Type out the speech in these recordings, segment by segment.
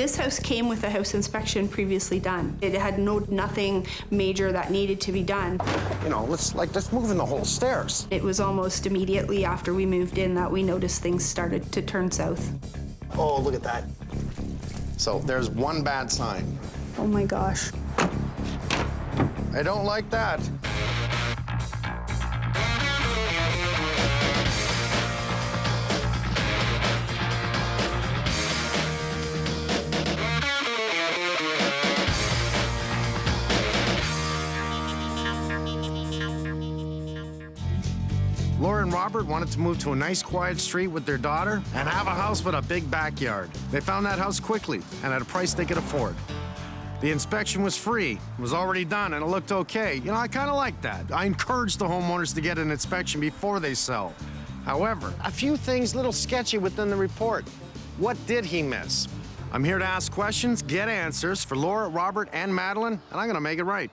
This house came with a house inspection previously done. It had nothing major that needed to be done. You know, let's move in the whole stairs. It was almost immediately after we moved in that we noticed things started to turn south. Oh, look at that. So there's one bad sign. Oh my gosh. I don't like that. Laura and Robert wanted to move to a nice, quiet street with their daughter and have a house with a big backyard. They found that house quickly and at a price they could afford. The inspection was free, it was already done, and it looked okay. You know, I kind of like that. I encourage the homeowners to get an inspection before they sell. However, a few things a little sketchy within the report. What did he miss? I'm here to ask questions, get answers for Laura, Robert, and Madeline, and I'm gonna make it right.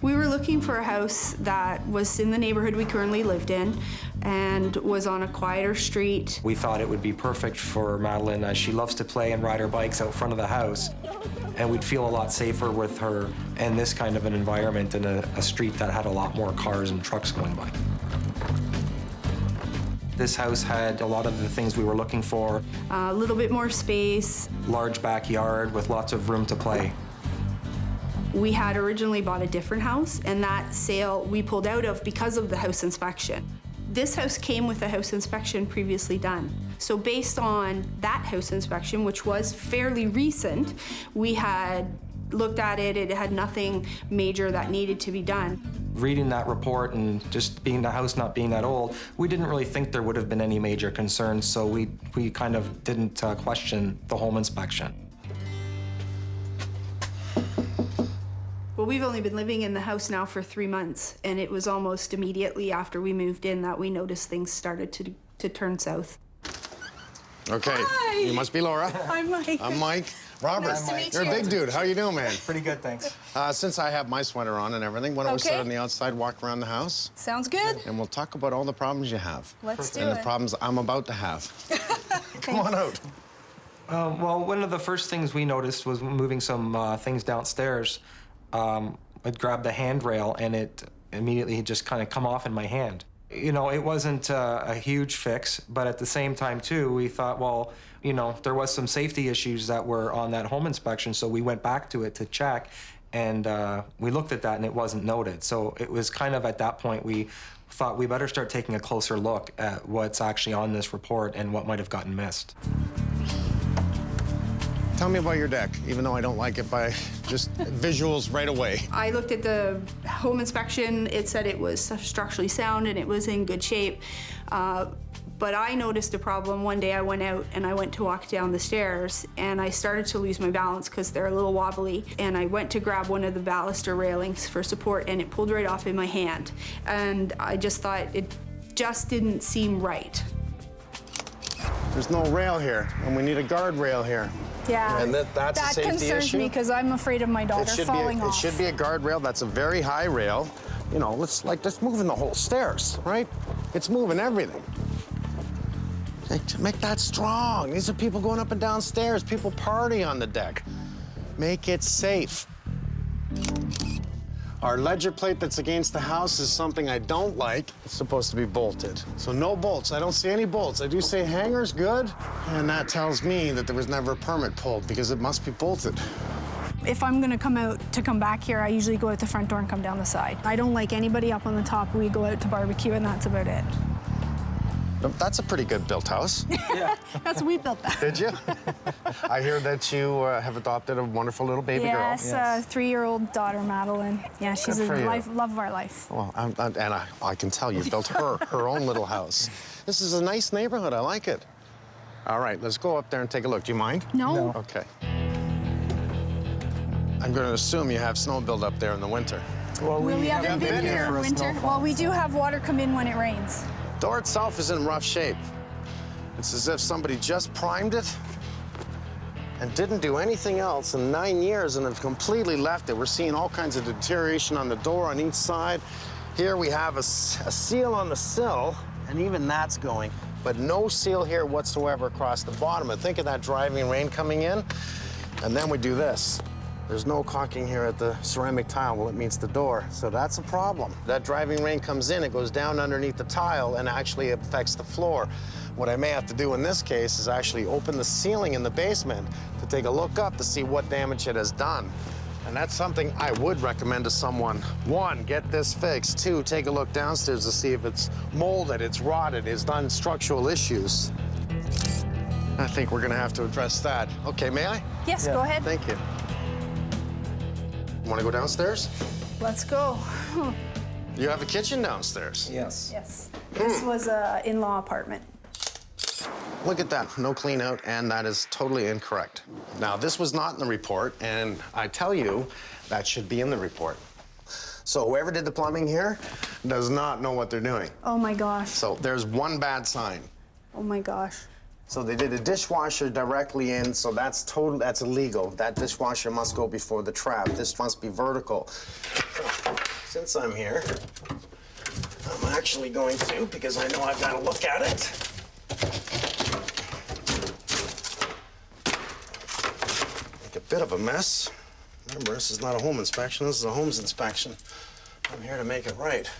We were looking for a house that was in the neighborhood we currently lived in and was on a quieter street. We thought it would be perfect for Madeline as she loves to play and ride her bikes out front of the house. And we'd feel a lot safer with her in this kind of an environment in a street that had a lot more cars and trucks going by. This house had a lot of the things we were looking for. A little bit more space. Large backyard with lots of room to play. We had originally bought a different house, and that sale we pulled out of because of the house inspection. This house came with a house inspection previously done. So based on that house inspection, which was fairly recent, we had looked at it, it had nothing major that needed to be done. Reading that report and just being the house not being that old, we didn't really think there would have been any major concerns, so we kind of didn't question the home inspection. Well, we've only been living in the house now for 3 months, and it was almost immediately after we moved in that we noticed things started to turn south. Okay, Hi. You must be Laura. I'm Mike. I'm Mike. Robert, Nice to meet you're you. a big dude. How you doing, man? Pretty good, thanks. Since I have my sweater on and everything, why don't we sit on the outside, walk around the house, Sounds good. and we'll talk about all the problems you have. Let's do and it. the problems I'm about to have. Come on out. Well, one of the first things we noticed was moving some things downstairs. I'd grab the handrail and it immediately had just kind of come off in my hand. You know, it wasn't a huge fix, but at the same time, too, we thought, well, you know, there was some safety issues that were on that home inspection, so we went back to it to check, and we looked at that and it wasn't noted. So it was kind of at that point we thought we better start taking a closer look at what's actually on this report and what might have gotten missed. Tell me about your deck, even though I don't like it by just visuals right away. I looked at the home inspection. It said it was structurally sound and it was in good shape. But I noticed a problem. One day I went out and I went to walk down the stairs and I started to lose my balance because they're a little wobbly. And I went to grab one of the baluster railings for support and it pulled right off in my hand. And I just thought it just didn't seem right. There's no rail here, and we need a guardrail here. Yeah. And that's a safety concerns issue? me because I'm afraid of my daughter falling off. It should be a guardrail. That's a very high rail. You know, let's move in the whole stairs, right? It's moving everything. Make that strong. These are people going up and down stairs. People party on the deck. Make it safe. Our ledger plate that's against the house is something I don't like. It's supposed to be bolted. So no bolts. I don't see any bolts. I do say hangers, good. And that tells me that there was never a permit pulled because it must be bolted. If I'm gonna come back here, I usually go out the front door and come down the side. I don't like anybody up on the top. We go out to barbecue and that's about it. That's a pretty good built house. Yeah. We built that. Did you? I hear that you have adopted a wonderful little baby girl. Yes, 3-year-old daughter, Madeline. Yeah, she's Good for you. love of our life. Well, I can tell you built her own little house. This is a nice neighborhood. I like it. All right, let's go up there and take a look. Do you mind? No. Okay. I'm going to assume you have snow build up there in the winter. Well, We haven't been here in winter. Well, we do have water come in when it rains. Door itself is in rough shape. It's as if somebody just primed it and didn't do anything else in 9 years and have completely left it. We're seeing all kinds of deterioration on the door on each side. Here we have a seal on the sill, and even that's going. but no seal here whatsoever across the bottom. And think of that driving rain coming in, and then we do this. There's no caulking here at the ceramic tile. Well, it meets the door, so that's a problem. That driving rain comes in, it goes down underneath the tile and actually affects the floor. What I may have to do in this case is actually open the ceiling in the basement to take a look up to see what damage it has done. And that's something I would recommend to someone. One, get this fixed. Two, take a look downstairs to see if it's molded, it's rotted, it's done structural issues. I think we're gonna have to address that. Okay, may I? Yes, go ahead. Thank you. Want to go downstairs? Let's go. You have a kitchen downstairs. Yes. Yes. This was an in-law apartment. Look at that, no clean out, and that is totally incorrect. Now, this was not in the report, and I tell you, that should be in the report. So whoever did the plumbing here does not know what they're doing. Oh my gosh. So there's one bad sign. Oh my gosh. So they did a dishwasher directly in, so that's illegal. That dishwasher must go before the trap. This must be vertical. Since I'm here, I'm actually going to, because I know I've got to look at it. Make a bit of a mess. Remember, this is not a home inspection, this is a homes inspection. I'm here to make it right.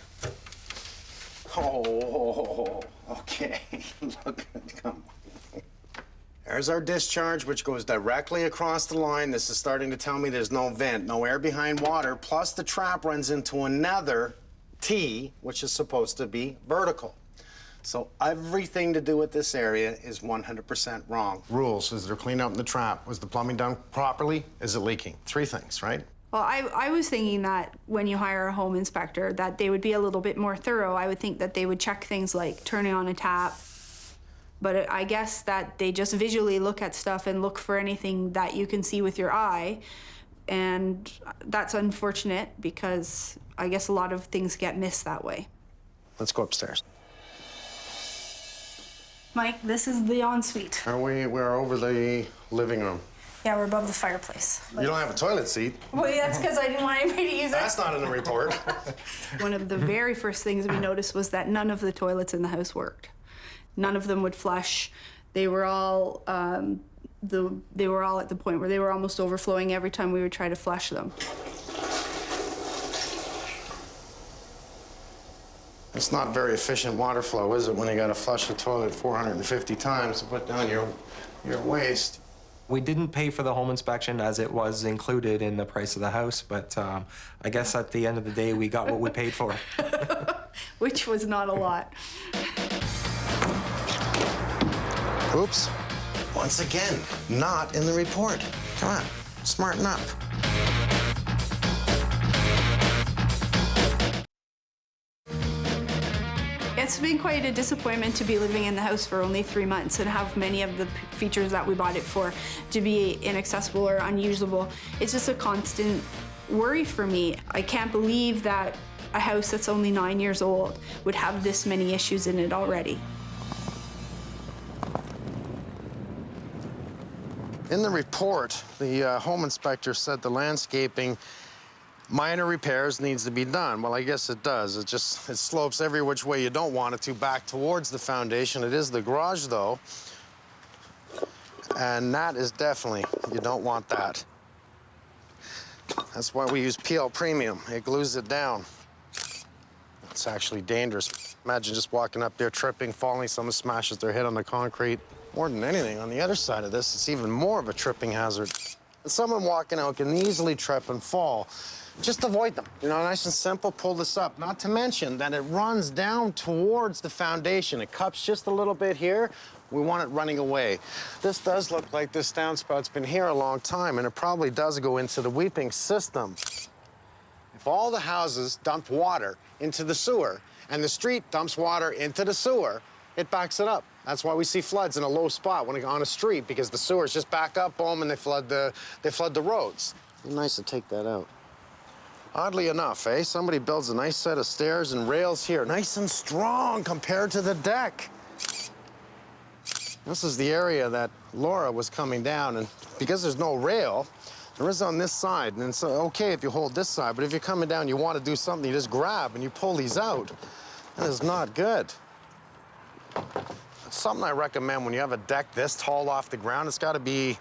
Oh, okay. Look, come on. There's our discharge, which goes directly across the line. This is starting to tell me there's no vent, no air behind water, plus the trap runs into another T, which is supposed to be vertical. So everything to do with this area is 100% wrong. Rules, is there clean out in the trap? Was the plumbing done properly? Is it leaking? Three things, right? Well, I was thinking that when you hire a home inspector, that they would be a little bit more thorough. I would think that they would check things like turning on a tap. But I guess that they just visually look at stuff and look for anything that you can see with your eye. And that's unfortunate because I guess a lot of things get missed that way. Let's go upstairs. Mike, this is the ensuite. We're over the living room. Yeah, we're above the fireplace. You don't have a toilet seat. Well, that's because I didn't want anybody to use it. That's not in the report. One of the very first things we noticed was that none of the toilets in the house worked. None of them would flush. They were all at the point where they were almost overflowing every time we would try to flush them. It's not very efficient water flow, is it, when you gotta flush the toilet 450 times to put down your waste? We didn't pay for the home inspection as it was included in the price of the house, but I guess at the end of the day, we got what we paid for. Which was not a lot. Oops. Once again, not in the report. Come on, smarten up. It's been quite a disappointment to be living in the house for only 3 months and have many of the features that we bought it for to be inaccessible or unusable. It's just a constant worry for me. I can't believe that a house that's only 9 years old would have this many issues in it already. In the report, the home inspector said the landscaping, minor repairs needs to be done. Well, I guess it does. It slopes every which way you don't want it to back towards the foundation. It is the garage, though. And that is definitely, you don't want that. That's why we use PL Premium. It glues it down. It's actually dangerous. Imagine just walking up there, tripping, falling, someone smashes their head on the concrete. More than anything, on the other side of this, it's even more of a tripping hazard. Someone walking out can easily trip and fall. Just avoid them. You know, nice and simple, pull this up. Not to mention that it runs down towards the foundation. It cups just a little bit here. We want it running away. This does look like this downspout's been here a long time, and it probably does go into the weeping system. If all the houses dumped water into the sewer, and the street dumps water into the sewer, it backs it up. That's why we see floods in a low spot on a street, because the sewers just back up, boom, and they flood the roads. It's nice to take that out. Oddly enough, somebody builds a nice set of stairs and rails here, nice and strong compared to the deck. This is the area that Laura was coming down, and because there's no rail, there is on this side, and it's okay if you hold this side, but if you're coming down, you want to do something, you just grab and you pull these out. That is not good. something I recommend when you have a deck this tall off the ground. It's got to be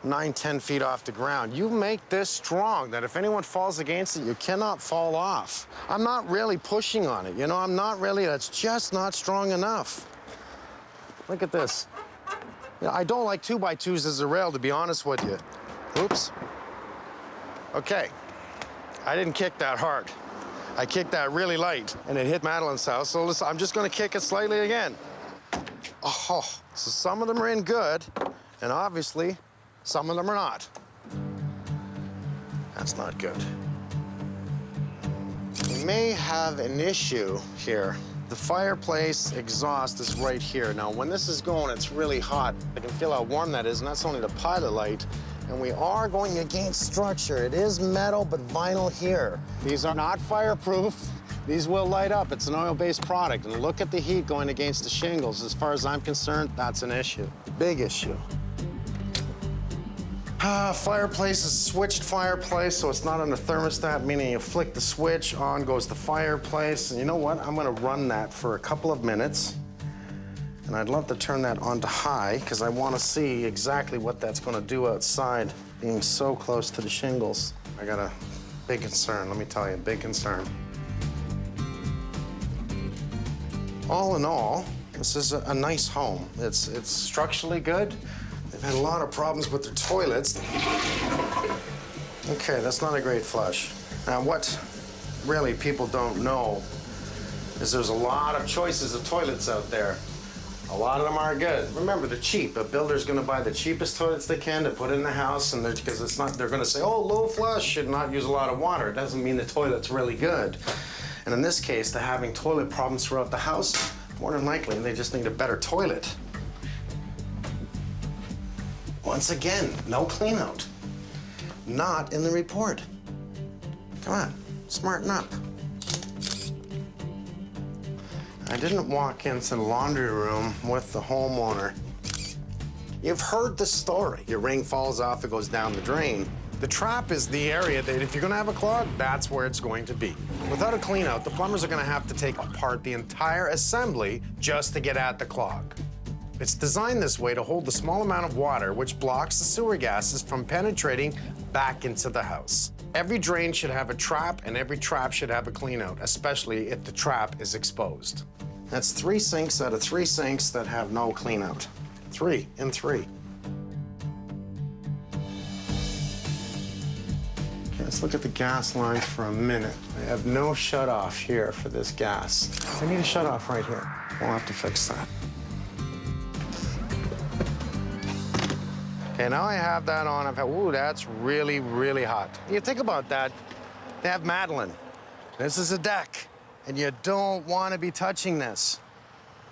9, 10 feet off the ground. You make this strong that if anyone falls against it, you cannot fall off. I'm not really pushing on it, you know, that's just not strong enough. Look at this. You know, I don't like 2x2s as a rail, to be honest with you. Oops. Okay, I didn't kick that hard. I kicked that really light, and it hit Madelin's house, so listen, I'm just gonna kick it slightly again. Oh, so some of them are in good, and obviously, some of them are not. That's not good. We may have an issue here. The fireplace exhaust is right here. Now, when this is going, it's really hot. I can feel how warm that is, and that's only the pilot light. And we are going against structure. It is metal, but vinyl here. These are not fireproof. These will light up. It's an oil-based product. And look at the heat going against the shingles. As far as I'm concerned, that's an issue. Big issue. Fireplace is switched fireplace, so it's not on the thermostat, meaning you flick the switch, on goes the fireplace. And you know what? I'm gonna run that for a couple of minutes. And I'd love to turn that on to high, because I want to see exactly what that's gonna do outside, being so close to the shingles. I got a big concern, let me tell you, big concern. All in all, this is a nice home. It's structurally good. They've had a lot of problems with their toilets. Okay, that's not a great flush. Now, what really people don't know is there's a lot of choices of toilets out there. A lot of them are good. Remember, they're cheap. A builder's gonna buy the cheapest toilets they can to put in the house, and because it's not, they're gonna say, oh, low flush, should not use a lot of water. It doesn't mean the toilet's really good. And in this case, they're having toilet problems throughout the house. More than likely, they just need a better toilet. Once again, no clean out. Not in the report. Come on, smarten up. I didn't walk into the laundry room with the homeowner. You've heard the story. Your ring falls off, it goes down the drain. The trap is the area that if you're gonna have a clog, that's where it's going to be. Without a clean out, the plumbers are gonna have to take apart the entire assembly just to get at the clog. It's designed this way to hold the small amount of water which blocks the sewer gases from penetrating back into the house. Every drain should have a trap, and every trap should have a clean out, especially if the trap is exposed. That's 3 sinks out of 3 sinks that have no clean out. 3 in 3. Okay, let's look at the gas lines for a minute. I have no shut off here for this gas. I need a shut off right here. We'll have to fix that. Okay, now I have that on. I've had, ooh, that's really, really hot. You think about that, they have Madelin. This is a deck, and you don't want to be touching this.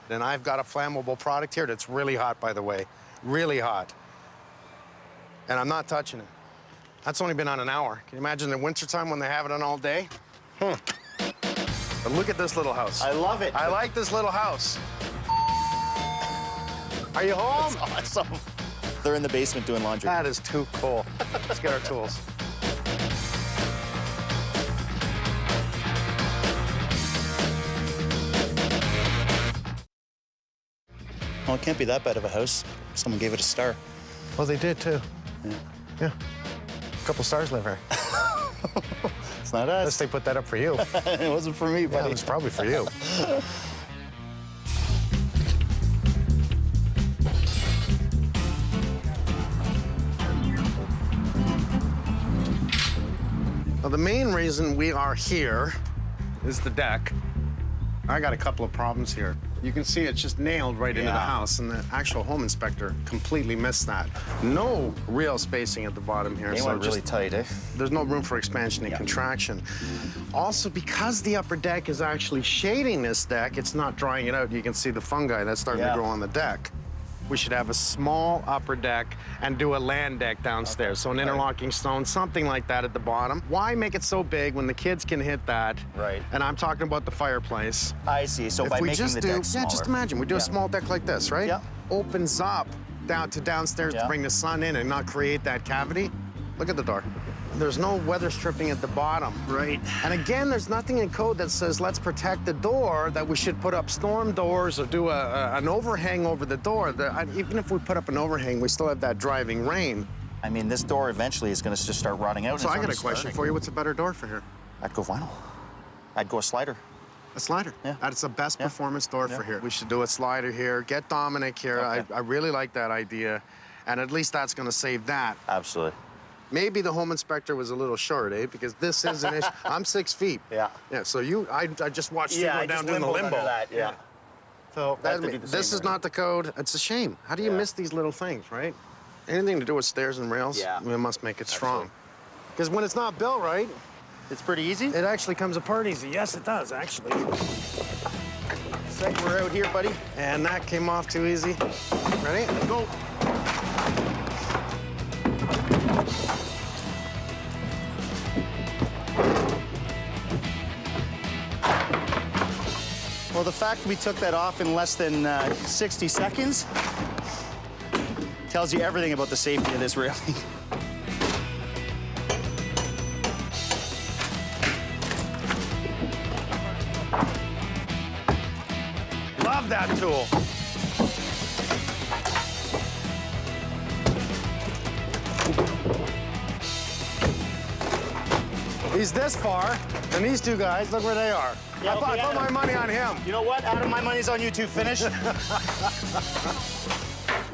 Then I've got a flammable product here that's really hot, by the way, really hot. And I'm not touching it. That's only been on an hour. Can you imagine the wintertime when they have it on all day? But look at this little house. I love it. I like this little house. Are you home? That's awesome. They're in the basement doing laundry. That is too cool. Let's get our tools. Well, it can't be that bad of a house. Someone gave it a star. Well, they did too. Yeah. Yeah. A couple stars live here. It's not Unless us. they put that up for you. It wasn't for me, Yeah, buddy. it was probably for you. Well, the main reason we are here is the deck. I got a couple of problems here. You can see it's just nailed right into the house, and the actual home inspector completely missed that. No real spacing at the bottom here. They went really tight, eh? There's no room for expansion and contraction. Also, because the upper deck is actually shading this deck, it's not drying it out. You can see the fungi that's starting to grow on the deck. We should have a small upper deck and do a land deck downstairs. So an interlocking stone, something like that at the bottom. Why make it so big when the kids can hit that? Right. And I'm talking about the fireplace. I see. So If by we making just the do, deck smaller. yeah, just imagine, we do a small deck like this, right? Yeah. Opens up down to downstairs to bring the sun in and not create that cavity. Look at the door. There's no weather stripping at the bottom. Right. And again, there's nothing in code that says let's protect the door, that we should put up storm doors or do an overhang over the door. Even if we put up an overhang, we still have that driving rain. I mean, this door eventually is going to just start rotting out. So I got a question for you. What's a better door for here? I'd go vinyl. I'd go a slider. A slider? Yeah. That's the best performance door for here. We should do a slider here, get Dominic here. Okay. I really like that idea. And at least that's going to save that. Absolutely. Maybe the home inspector was a little short, eh? Because this is an issue. I'm 6 feet. Yeah. Yeah, so I just watched you go down doing the limbo. That, yeah. So this is not the code. It's a shame. How do you miss these little things, right? Anything to do with stairs and rails, we must make it strong. Because when it's not built right, it's pretty easy. it actually comes apart easy. Yes, it does, actually. Looks like we're out here, buddy. And that came off too easy. Ready? Go. Well, the fact we took that off in less than 60 seconds tells you everything about the safety of this railing. Love that tool. He's this far, and these two guys, look where they are. Yeah, I put my money on him. You know what? Adam, my money's on you two. Finish.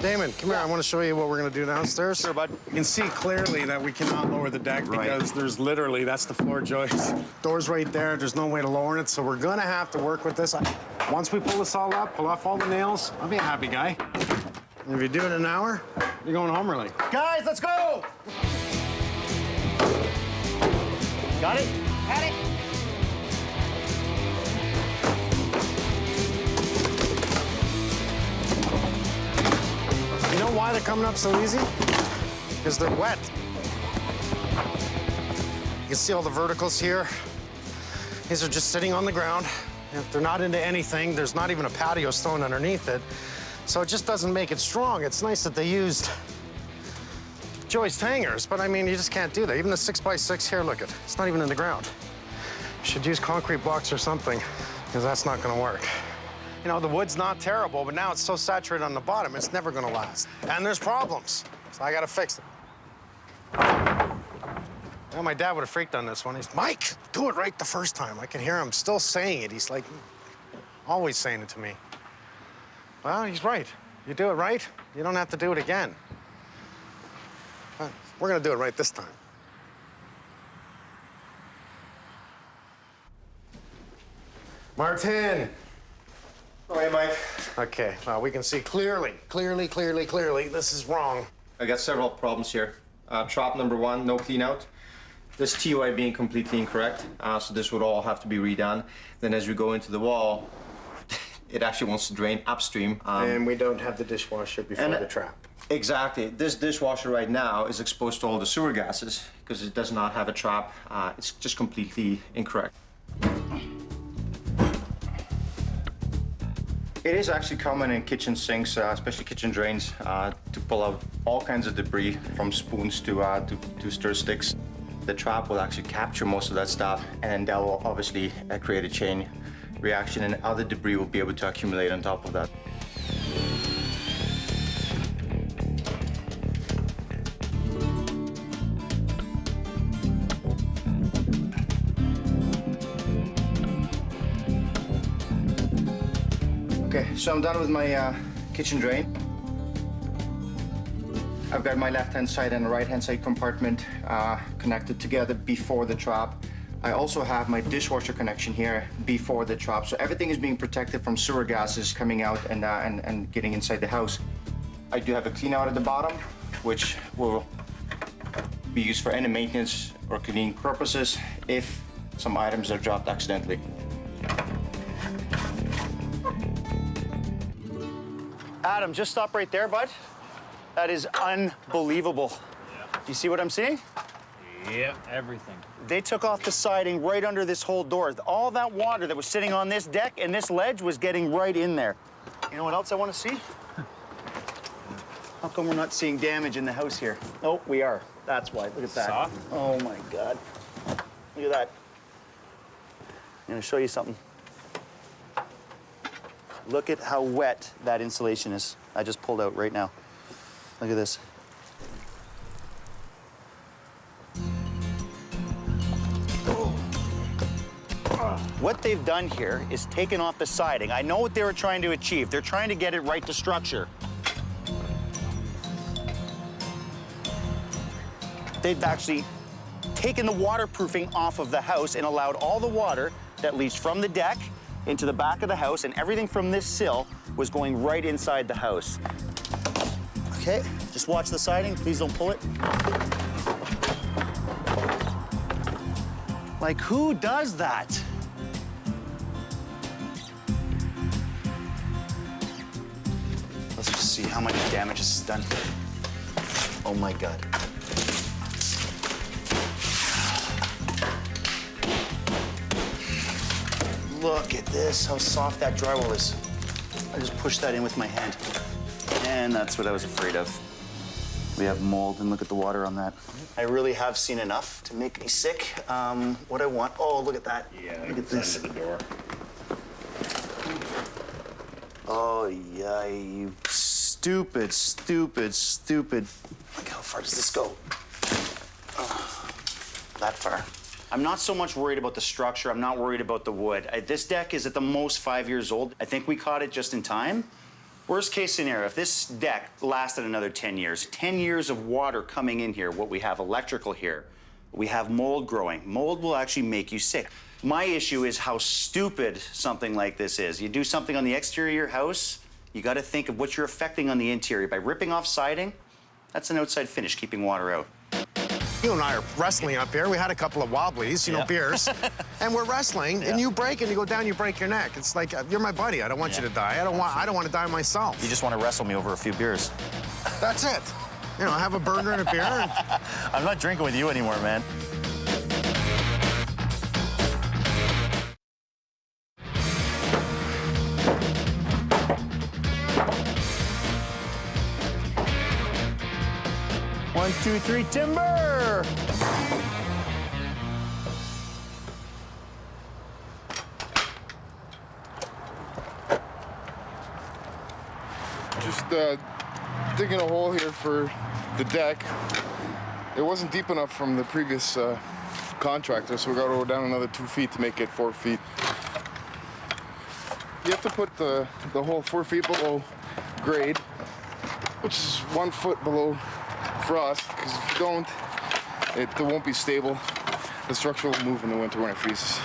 Damon, come here. I want to show you what we're going to do downstairs. Sure, bud. You can see clearly that we cannot lower the deck because there's literally, that's the floor joist. Door's right there. There's no way to lower it, so we're going to have to work with this. Once we pull this all up, pull off all the nails, I'll be a happy guy. And if you do it in an hour, you're going home early. Guys, let's go! Got it? Had it. You know why they're coming up so easy? Because they're wet. You can see all the verticals here. These are just sitting on the ground. They're not into anything. There's not even a patio stone underneath it. So it just doesn't make it strong. It's nice that they used joist hangers, but I mean, you just can't do that. Even the 6x6 here, look it's not even in the ground. You should use concrete blocks or something, because that's not gonna work. You know, the wood's not terrible, but now it's so saturated on the bottom, it's never gonna last. And there's problems, so I gotta fix it. Well, my dad would have freaked on this one. He's, Mike, do it right the first time. I can hear him still saying it. He's like, always saying it to me. Well, he's right. You do it right, you don't have to do it again. But we're gonna do it right this time. Martin! All right, Mike. Okay, well, we can see clearly, this is wrong. I got several problems here. Trap number one, no clean out. This TOI being completely incorrect, so this would all have to be redone. Then as we go into the wall, it actually wants to drain upstream. And we don't have the dishwasher before the trap. Exactly. This dishwasher right now is exposed to all the sewer gases because it does not have a trap. It's just completely incorrect. It is actually common in kitchen sinks, especially kitchen drains, to pull out all kinds of debris from spoons to stir sticks. The trap will actually capture most of that stuff, and then that will obviously create a chain reaction, and other debris will be able to accumulate on top of that. Okay, so I'm done with my kitchen drain. I've got my left-hand side and right-hand side compartment connected together before the trap. I also have my dishwasher connection here before the trap, so everything is being protected from sewer gases coming out and getting inside the house. I do have a clean out at the bottom, which will be used for any maintenance or cleaning purposes if some items are dropped accidentally. Adam, just stop right there, bud. That is unbelievable. Yeah. You see what I'm seeing? Yeah, everything. They took off the siding right under this whole door. All that water that was sitting on this deck and this ledge was getting right in there. You know what else I want to see? How come we're not seeing damage in the house here? Oh, we are. That's why. Look at that. Soft? Oh my God. Look at that. I'm gonna show you something. Look at how wet that insulation is. I just pulled out right now. Look at this. What they've done here is taken off the siding. I know what they were trying to achieve. They're trying to get it right to structure. They've actually taken the waterproofing off of the house and allowed all the water that leached from the deck into the back of the house, and everything from this sill was going right inside the house. Okay, just watch the siding. Please don't pull it. Like, who does that? Let's just see how much damage this has done. Oh my God. Look at this, how soft that drywall is. I just pushed that in with my hand. And that's what I was afraid of. We have mold, and look at the water on that. I really have seen enough to make me sick. What I want, oh, look at that. Yeah, look at this. The door. Oh, yeah, you stupid, stupid, stupid. Look, how far does this go? Oh, that far. I'm not so much worried about the structure. I'm not worried about the wood. This deck is at the most 5 years old. I think we caught it just in time. Worst case scenario, if this deck lasted another 10 years, 10 years of water coming in here, what we have electrical here, we have mold growing. Mold will actually make you sick. My issue is how stupid something like this is. You do something on the exterior of your house, you gotta think of what you're affecting on the interior. By ripping off siding, that's an outside finish, keeping water out. You and I are wrestling up here. We had a couple of wobblies, you know, beers. And we're wrestling, and you break, and you go down, you break your neck. It's like, you're my buddy. I don't want you to die. I don't want to die myself. You just want to wrestle me over a few beers. That's it. You know, have a burger and a beer. And... I'm not drinking with you anymore, man. One, two, three, timber! Just digging a hole here for the deck. It wasn't deep enough from the previous contractor, so we got to go down another 2 feet to make it 4 feet. You have to put the hole 4 feet below grade, which is 1 foot below frost, because if you don't, it won't be stable. The structure will move in the winter when it freezes.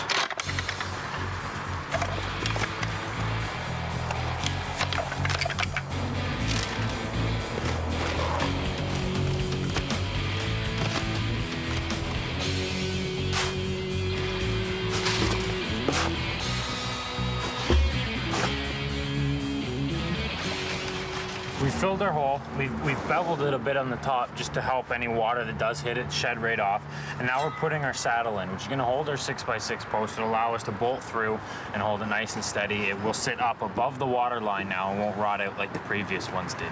We filled our hole. We've beveled it a bit on the top just to help any water that does hit it shed right off. And now we're putting our saddle in, which is gonna hold our 6x6 post. It'll allow us to bolt through and hold it nice and steady. It will sit up above the water line now and won't rot out like the previous ones did.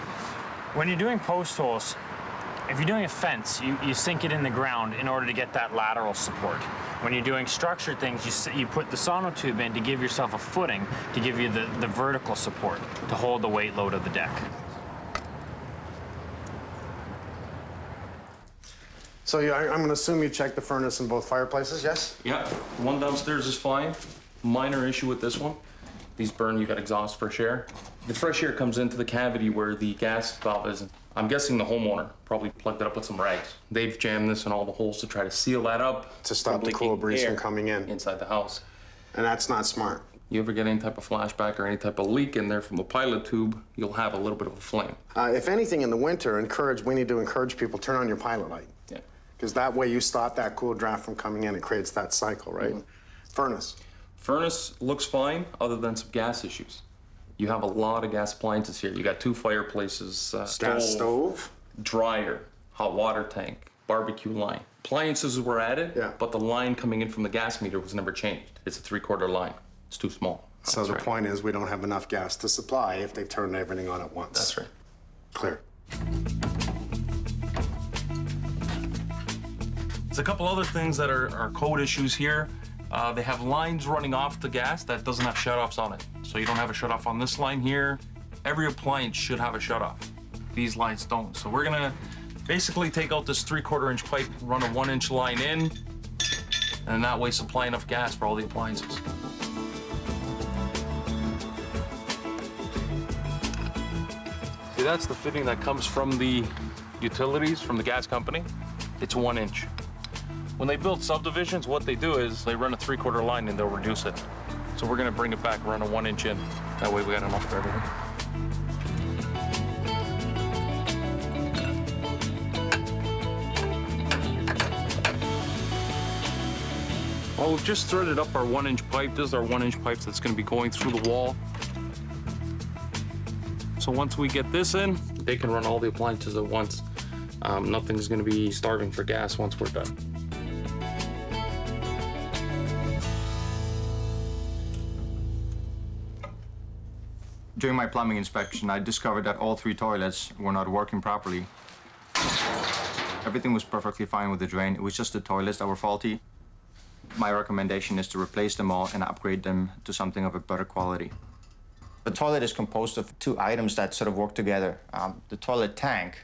When you're doing post holes, if you're doing a fence, you sink it in the ground in order to get that lateral support. When you're doing structured things, you put the sonotube in to give yourself a footing, to give you the vertical support, to hold the weight load of the deck. So I'm going to assume you checked the furnace in both fireplaces, yes? Yeah, one downstairs is fine. Minor issue with this one. These burn, you got exhaust fresh air. The fresh air comes into the cavity where the gas valve is. I'm guessing the homeowner probably plugged it up with some rags. They've jammed this in all the holes to try to seal that up. To stop the cool breeze from coming in. Inside the house. And that's not smart. You ever get any type of flashback or any type of leak in there from the pilot tube, you'll have a little bit of a flame. If anything, in the winter, we need to encourage people, turn on your pilot light. Yeah. Because that way you stop that cool draft from coming in. It creates that cycle, right? Mm-hmm. Furnace. Furnace looks fine, other than some gas issues. You have a lot of gas appliances here. You got 2 fireplaces, gas stove, dryer, hot water tank, barbecue line. Appliances were added, but the line coming in from the gas meter was never changed. It's a 3/4 line. It's too small. So the point is we don't have enough gas to supply if they turn everything on at once. That's right. Clear. There's a couple other things that are code issues here. They have lines running off the gas that doesn't have shutoffs on it. So you don't have a shutoff on this line here. Every appliance should have a shutoff. These lines don't. So we're gonna basically take out this 3/4 inch pipe, run a 1-inch line in, and that way supply enough gas for all the appliances. See, that's the fitting that comes from the utilities, from the gas company. It's 1 inch. When they build subdivisions, what they do is they run a 3/4 line and they'll reduce it. So we're gonna bring it back, run a 1 inch in. That way we got enough for everything. Well, we've just threaded up our 1-inch pipe. This is our 1-inch pipe that's gonna be going through the wall. So once we get this in, they can run all the appliances at once. Nothing's gonna be starving for gas once we're done. During my plumbing inspection, I discovered that all 3 toilets were not working properly. Everything was perfectly fine with the drain. It was just the toilets that were faulty. My recommendation is to replace them all and upgrade them to something of a better quality. The toilet is composed of 2 items that sort of work together. The toilet tank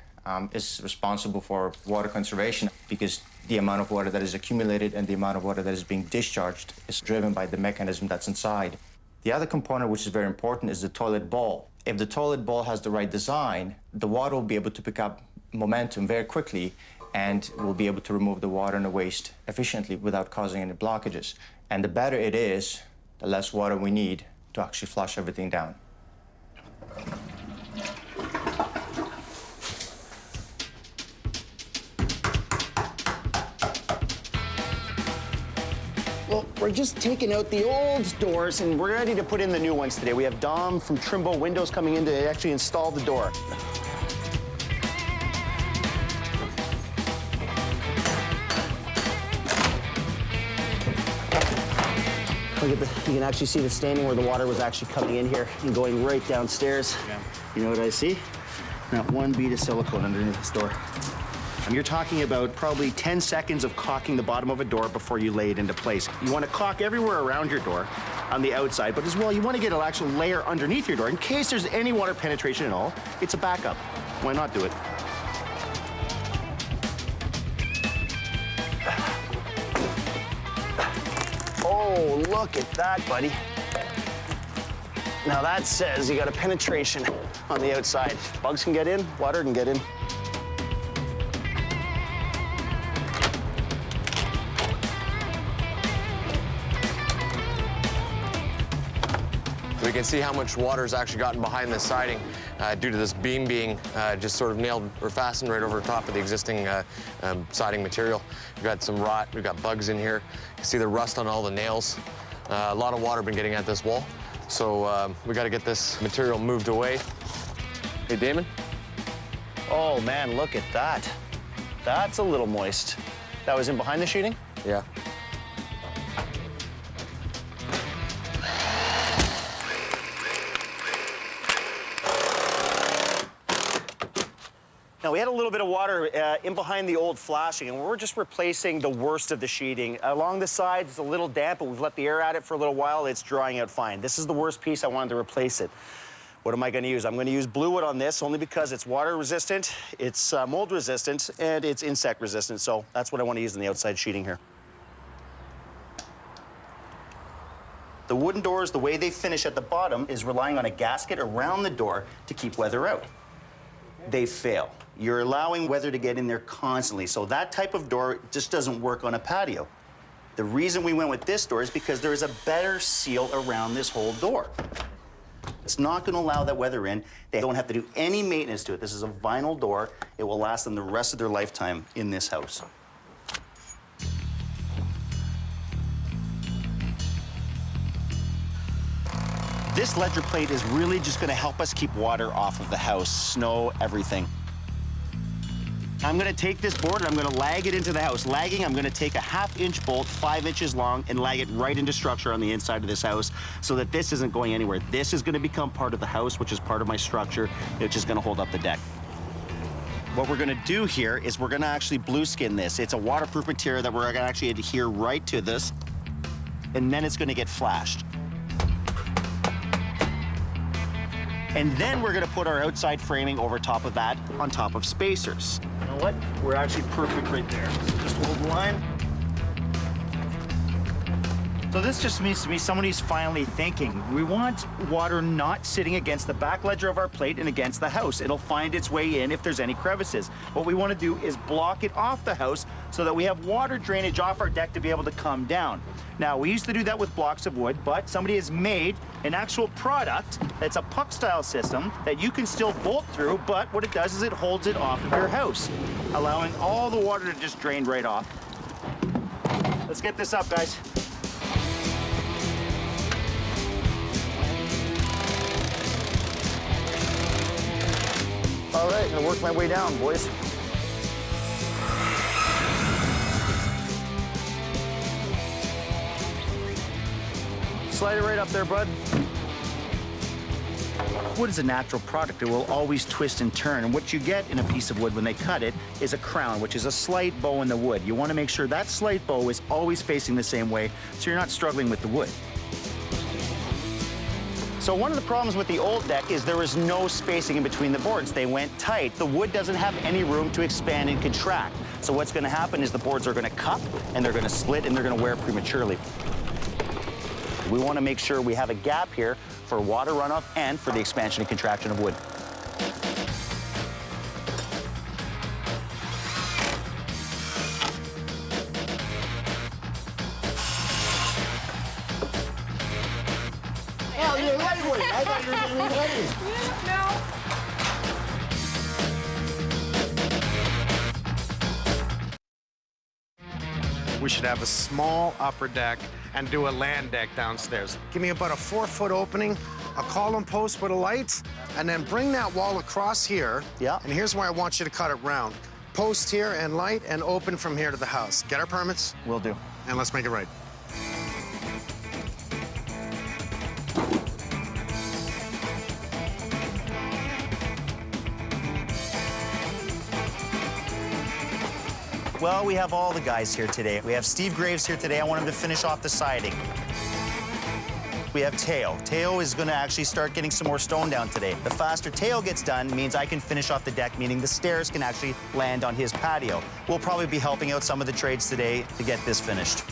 is responsible for water conservation because the amount of water that is accumulated and the amount of water that is being discharged is driven by the mechanism that's inside. The other component, which is very important, is the toilet bowl. If the toilet bowl has the right design, the water will be able to pick up momentum very quickly and we'll be able to remove the water and the waste efficiently without causing any blockages. And the better it is, the less water we need to actually flush everything down. Well, we're just taking out the old doors and we're ready to put in the new ones today. We have Dom from Trimble Windows coming in to actually install the door. Look at you can actually see the staining where the water was actually coming in here and going right downstairs. Yeah. You know what I see? Not one bead of silicone underneath this door. And you're talking about probably 10 seconds of caulking the bottom of a door before you lay it into place. You want to caulk everywhere around your door on the outside, but as well, you want to get an actual layer underneath your door in case there's any water penetration at all. It's a backup. Why not do it? Oh, look at that, buddy. Now that says you got a penetration on the outside. Bugs can get in, water can get in. We can see how much water's actually gotten behind this siding due to this beam being just sort of nailed or fastened right over top of the existing siding material. We've got some rot, we've got bugs in here. You can see the rust on all the nails. A lot of water been getting at this wall. So we gotta get this material moved away. Hey, Damon? Oh man, look at that. That's a little moist. That was in behind the sheeting? Yeah. Now, we had a little bit of water in behind the old flashing, and we're just replacing the worst of the sheeting. Along the sides, it's a little damp, but we've let the air at it for a little while. It's drying out fine. This is the worst piece. I wanted to replace it. What am I going to use? I'm going to use blue wood on this only because it's water resistant, it's mold resistant, and it's insect resistant. So that's what I want to use in the outside sheeting here. The wooden doors, the way they finish at the bottom is relying on a gasket around the door to keep weather out. They fail. You're allowing weather to get in there constantly. So that type of door just doesn't work on a patio. The reason we went with this door is because there is a better seal around this whole door. It's not going to allow that weather in. They don't have to do any maintenance to it. This is a vinyl door. It will last them the rest of their lifetime in this house. This electric plate is really just going to help us keep water off of the house, snow, everything. I'm going to take this board and I'm going to lag it into the house. Lagging, I'm going to take a 1/2-inch bolt, 5 inches long, and lag it right into structure on the inside of this house so that this isn't going anywhere. This is going to become part of the house, which is part of my structure, which is going to hold up the deck. What we're gonna do here is we're gonna actually blue skin this. It's a waterproof material that we're gonna actually adhere right to this, and then it's gonna get flashed. And then we're gonna put our outside framing over top of that, on top of spacers. You know what? We're actually perfect right there. So just hold the line. So this just means to me somebody who's finally thinking. We want water not sitting against the back ledger of our plate and against the house. It'll find its way in if there's any crevices. What we want to do is block it off the house so that we have water drainage off our deck to be able to come down. Now, we used to do that with blocks of wood, but somebody has made an actual product that's a puck-style system that you can still bolt through, but what it does is it holds it off of your house, allowing all the water to just drain right off. Let's get this up, guys. All right, I'm gonna work my way down, boys. Slide it right up there, bud. Wood is a natural product. It will always twist and turn. And what you get in a piece of wood when they cut it is a crown, which is a slight bow in the wood. You want to make sure that slight bow is always facing the same way so you're not struggling with the wood. So one of the problems with the old deck is there was no spacing in between the boards. They went tight. The wood doesn't have any room to expand and contract. So what's going to happen is the boards are going to cup and they're going to split and they're going to wear prematurely. We want to make sure we have a gap here for water runoff and for the expansion and contraction of wood. Oh, you're lightweight. I thought you were going to be heavy. No. We should have a small upper deck and do a land deck downstairs. Give me about a 4-foot opening, a column post with a light, and then bring that wall across here. Yeah. And here's why I want you to cut it round. Post here and light and open from here to the house. Get our permits? Will do. And let's make it right. Well, we have all the guys here today. We have Steve Graves here today. I want him to finish off the siding. We have Teo. Teo is going to actually start getting some more stone down today. The faster Teo gets done means I can finish off the deck, meaning the stairs can actually land on his patio. We'll probably be helping out some of the trades today to get this finished.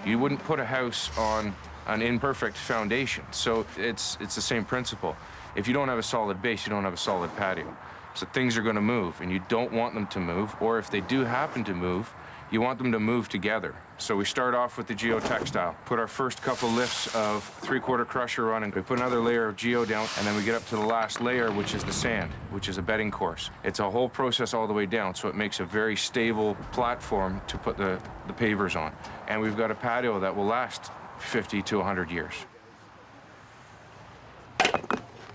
You wouldn't put a house on an imperfect foundation, so it's the same principle. If you don't have a solid base, you don't have a solid patio. So things are going to move, and you don't want them to move, or if they do happen to move, you want them to move together. So we start off with the geotextile, put our first couple lifts of 3/4 crusher on, and we put another layer of geo down, and then we get up to the last layer, which is the sand, which is a bedding course. It's a whole process all the way down, so it makes a very stable platform to put the pavers on. And we've got a patio that will last 50 to 100 years.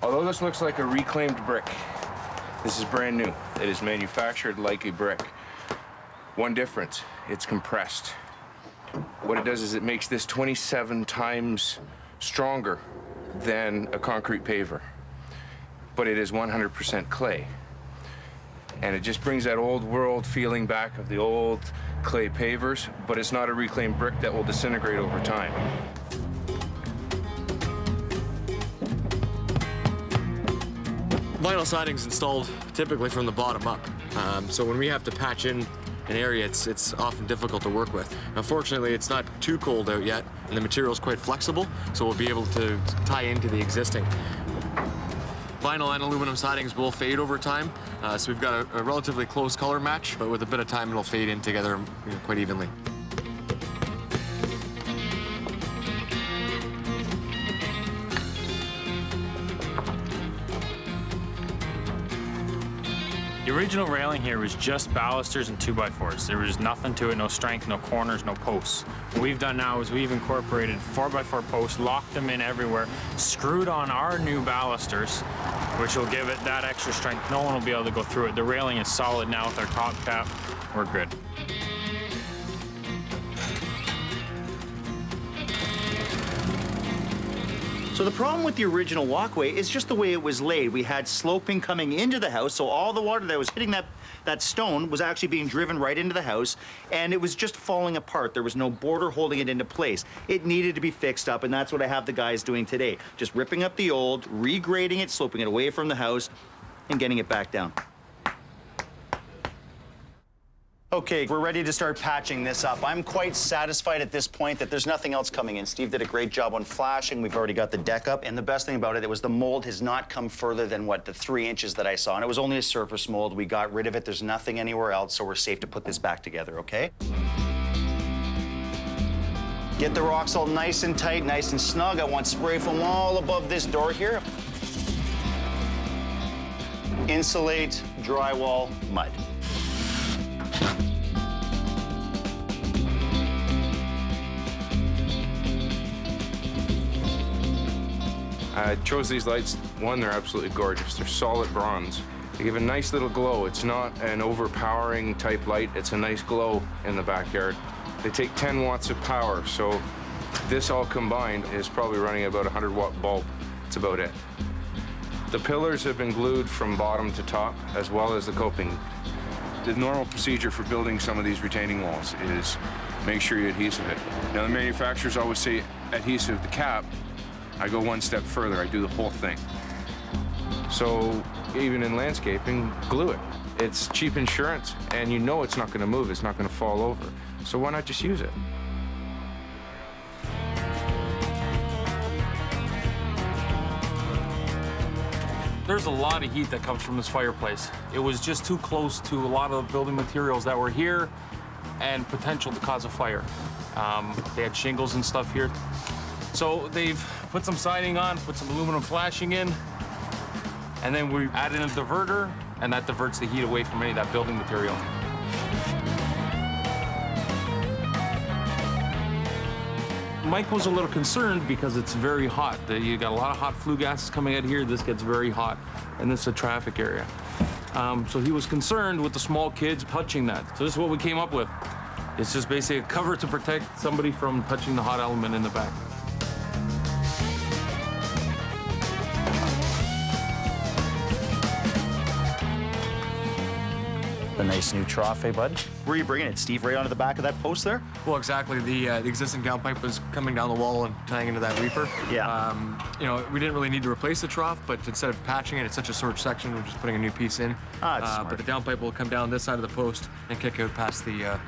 Although this looks like a reclaimed brick, this is brand new. It is manufactured like a brick. One difference, it's compressed. What it does is it makes this 27 times stronger than a concrete paver. But it is 100% clay. And it just brings that old world feeling back of the old clay pavers, but it's not a reclaimed brick that will disintegrate over time. Vinyl siding's installed typically from the bottom up. So when we have to patch in an area, it's often difficult to work with. Unfortunately, it's not too cold out yet, and the material's quite flexible, so we'll be able to tie into the existing. Vinyl and aluminum sidings will fade over time, so we've got a relatively close color match, but with a bit of time, it'll fade in together quite evenly. The original railing here was just balusters and 2x4s. There was nothing to it, no strength, no corners, no posts. What we've done now is we've incorporated 4x4 posts, locked them in everywhere, screwed on our new balusters, which will give it that extra strength. No one will be able to go through it. The railing is solid now with our top cap. We're good. So So the problem with the original walkway is just the way it was laid. We had sloping coming into the house, so all the water that was hitting that stone was actually being driven right into the house, and it was just falling apart. There was no border holding it into place. It needed to be fixed up, and that's what I have the guys doing today. Just ripping up the old, regrading it, sloping it away from the house, and getting it back down. Okay, we're ready to start patching this up. I'm quite satisfied at this point that there's nothing else coming in. Steve did a great job on flashing. We've already got the deck up. And the best thing about it was the mold has not come further than, what, the 3 inches that I saw. And it was only a surface mold. We got rid of it. There's nothing anywhere else, so we're safe to put this back together, okay? Get the rocks all nice and tight, nice and snug. I want spray foam all above this door here. Insulate, drywall, mud. I chose these lights. One, they're absolutely gorgeous. They're solid bronze. They give a nice little glow. It's not an overpowering type light. It's a nice glow in the backyard. They take 10 watts of power, so this all combined is probably running about a 100-watt bulb. That's about it. The pillars have been glued from bottom to top, as well as the coping. The normal procedure for building some of these retaining walls is make sure you adhesive it. Now, the manufacturers always say adhesive the cap. I go one step further, I do the whole thing. So even in landscaping, glue it. It's cheap insurance, and you know it's not gonna move, it's not gonna fall over. So why not just use it? There's a lot of heat that comes from this fireplace. It was just too close to a lot of the building materials that were here and potential to cause a fire. They had shingles and stuff here. So they've put some siding on, put some aluminum flashing in, and then we added a diverter, and that diverts the heat away from any of that building material. Mike was a little concerned because it's very hot. You got a lot of hot flue gases coming out here. This gets very hot, and this is a traffic area. So he was concerned with the small kids touching that. So this is what we came up with. It's just basically a cover to protect somebody from touching the hot element in the back. A nice new trough, eh, bud? Where are you bringing it, Steve? Right onto the back of that post there? Well, exactly. The existing downpipe was coming down the wall and tying into that reaper. Yeah. You know, we didn't really need to replace the trough, but instead of patching it, it's such a short section, we're just putting a new piece in. Ah, that's smart. But the downpipe will come down this side of the post and kick out past the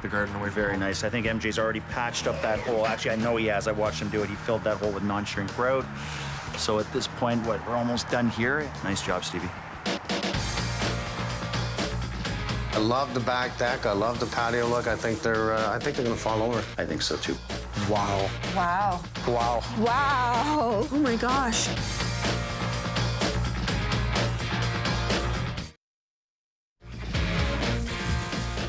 garden away from Very nice. I think MJ's already patched up that hole. Actually, I know he has. I watched him do it. He filled that hole with non-shrink grout. So at this point, we're almost done here. Nice job, Stevie. I love the back deck. I love the patio look. I think they're gonna fall over. I think so too. Wow. Wow. Wow. Wow. Oh my gosh.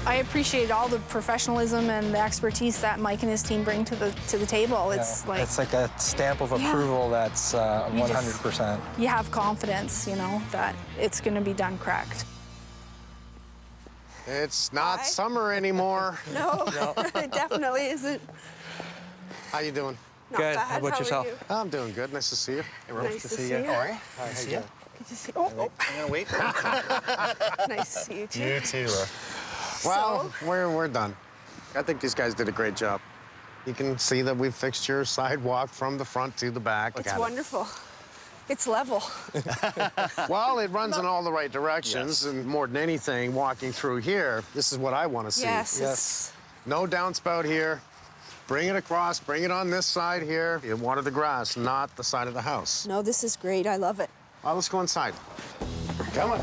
I appreciate all the professionalism and the expertise that Mike and his team bring to the table. It's like a stamp of approval that's 100%. You have confidence, you know, that it's going to be done correct. It's not summer anymore. No, it definitely isn't. How you doing? Not Good. bad. How about yourself? Are you? I'm doing good. Nice to see you. Nice to see you. All right. Good to see you. I'm gonna wait. Nice to see you too. You too. Well, we're done. I think these guys did a great job. You can see that we've fixed your sidewalk from the front to the back. It's wonderful. It's level. Well, it runs in all the right directions, and more than anything, walking through here, this is what I want to see. Yes. No downspout here. Bring it across, bring it on this side here. You water the grass, not the side of the house. No, this is great. I love it. Well, let's go inside. Come on.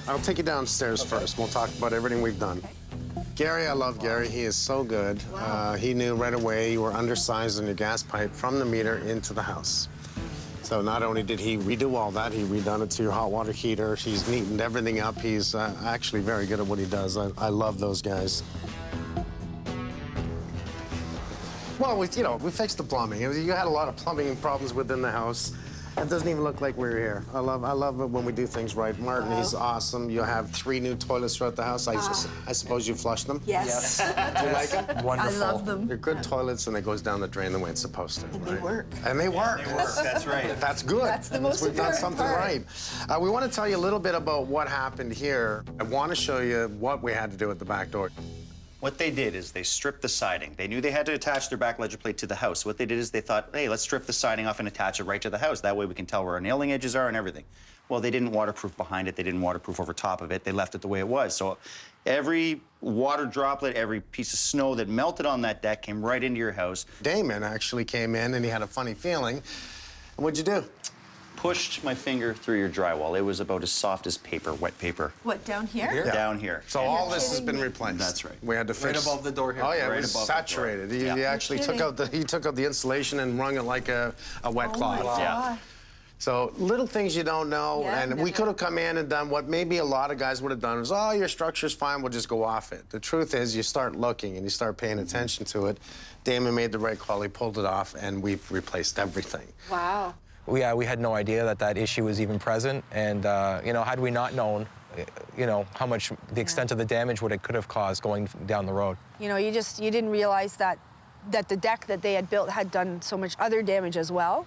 I'll take you downstairs first. We'll talk about everything we've done. Gary, I love Gary. He is so good. He knew right away you were undersized on your gas pipe from the meter into the house. So not only did he redo all that, he redone it to your hot water heater. He's neatened everything up. He's actually very good at what he does. I love those guys. Well, we fixed the plumbing. You had a lot of plumbing problems within the house. It doesn't even look like we're here. I love it when we do things right. Martin, he's awesome. You have 3 new toilets throughout the house. I suppose you flushed them? Yes. Do you like them? Wonderful. I love them. They're good toilets, and it goes down the drain the way it's supposed to. And they work. And they work. That's right. That's good. That's the most We've done important something part. right. We want to tell you a little bit about what happened here. I want to show you what we had to do at the back door. What they did is they stripped the siding. They knew they had to attach their back ledger plate to the house. What they did is they thought, hey, let's strip the siding off and attach it right to the house. That way we can tell where our nailing edges are and everything. Well, they didn't waterproof behind it. They didn't waterproof over top of it. They left it the way it was. So every water droplet, every piece of snow that melted on that deck came right into your house. Damon actually came in, and he had a funny feeling. What'd you do? Pushed my finger through your drywall. It was about as soft as paper, wet paper. What, down here? Yeah. Down here. So all this has been replaced. That's right. We had to fix. Right above the door here. Oh yeah, Right it was above the door. saturated. Yeah. He actually took out the insulation and wrung it like a wet cloth. Oh my Yeah. God. So little things you don't know, Yeah, and we could have come in and done what maybe a lot of guys would have done is, oh, your structure's fine, we'll just go off it. The truth is, you start looking and you start paying attention to it. Damon made the right call, he pulled it off, and we've replaced everything. Wow. We had no idea that issue was even present, and you know, had we not known, you know, how much the extent of the damage what it could have caused going down the road. You know, you didn't realize that the deck that they had built had done so much other damage as well.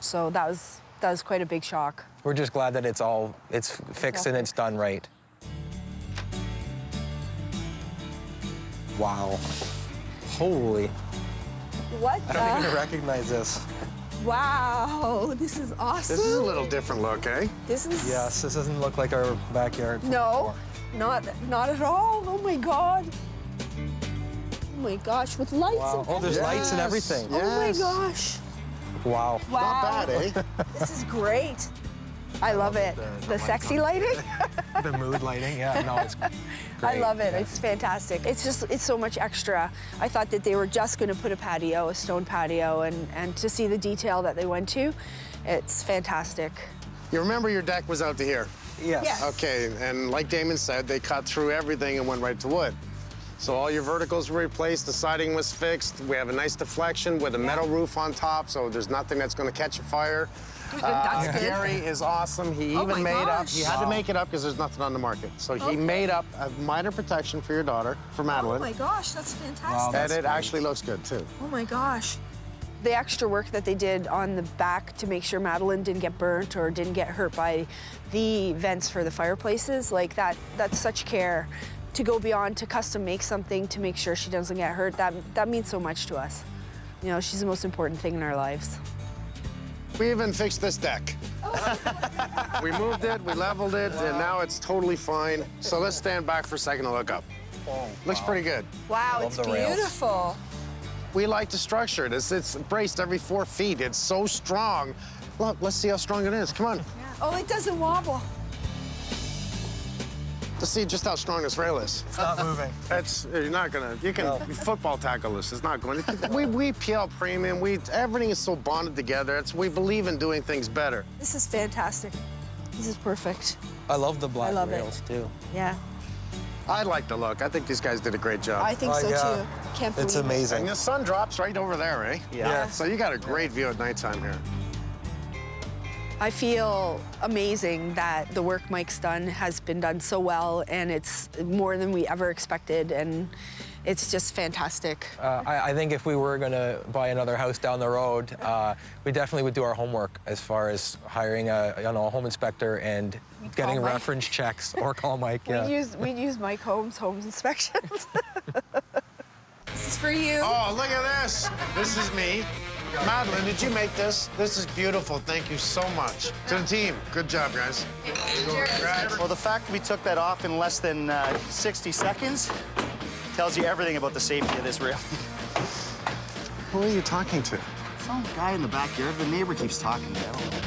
So that was quite a big shock. We're just glad that it's fixed and it's done right. Wow. Holy. What I don't even recognize this. Wow, this is awesome. This is a little different look, eh? This is... Yes, this doesn't look like our backyard. No, not at all. Oh my God. Oh my gosh, with lights Wow. and Oh, there's lights and everything. Oh my gosh. Wow. Wow. Not bad, eh? This is great. I love it. The sexy lighting. The mood lighting, yeah, no, it's great. I love it. It's fantastic. It's so much extra. I thought that they were just going to put a patio, a stone patio, and to see the detail that they went to, it's fantastic. You remember your deck was out to here? Yes. Yes. Okay, and like Damon said, they cut through everything and went right to wood. So all your verticals were replaced, the siding was fixed, we have a nice deflection with a metal roof on top, so there's nothing that's gonna catch a fire. That's good. Gary is awesome. He Oh even my made up, gosh. he had to make it up because there's nothing on the market. So he made up a minor protection for your daughter, for Madeline. Oh my gosh, that's fantastic. And it actually looks good too. Oh my gosh. The extra work that they did on the back to make sure Madeline didn't get burnt or didn't get hurt by the vents for the fireplaces, like that's such care. To go beyond to custom make something to make sure she doesn't get hurt, that means so much to us. You know, she's the most important thing in our lives. We even fixed this deck. We moved it, we leveled it, and now it's totally fine. So let's stand back for a second and look up. Looks pretty good. Wow, it's the rails. beautiful. We like to structure it. It's braced every 4 feet. It's so strong. Look, let's see how strong it is. Come on. Oh, it doesn't wobble. To see just how strong this rail is. It's not moving. You're not gonna, you can football tackle this. It's not going. We PL Premium, everything is so bonded together. We believe in doing things better. This is fantastic. This is perfect. I love the black I love it. rails, too. Yeah, I like the look. I think these guys did a great job. I think so yeah. too. Can't believe It's it. amazing. And the sun drops right over there, eh? Yeah. So you got a great view at nighttime here. I feel amazing that the work Mike's done has been done so well, and it's more than we ever expected, and it's just fantastic. I think if we were going to buy another house down the road, we definitely would do our homework as far as hiring a home inspector and getting Mike. reference checks or call Mike. Yeah. We'd use Mike Holmes' Homes Inspections. This is for you. Oh, look at this. This is me. Madeline, did you make this? This is beautiful. Thank you so much. To the team, good job, guys. Well, the fact we took that off in less than 60 seconds tells you everything about the safety of this rail. Who are you talking to? Some guy in the backyard. The neighbor keeps talking to me. I don't know.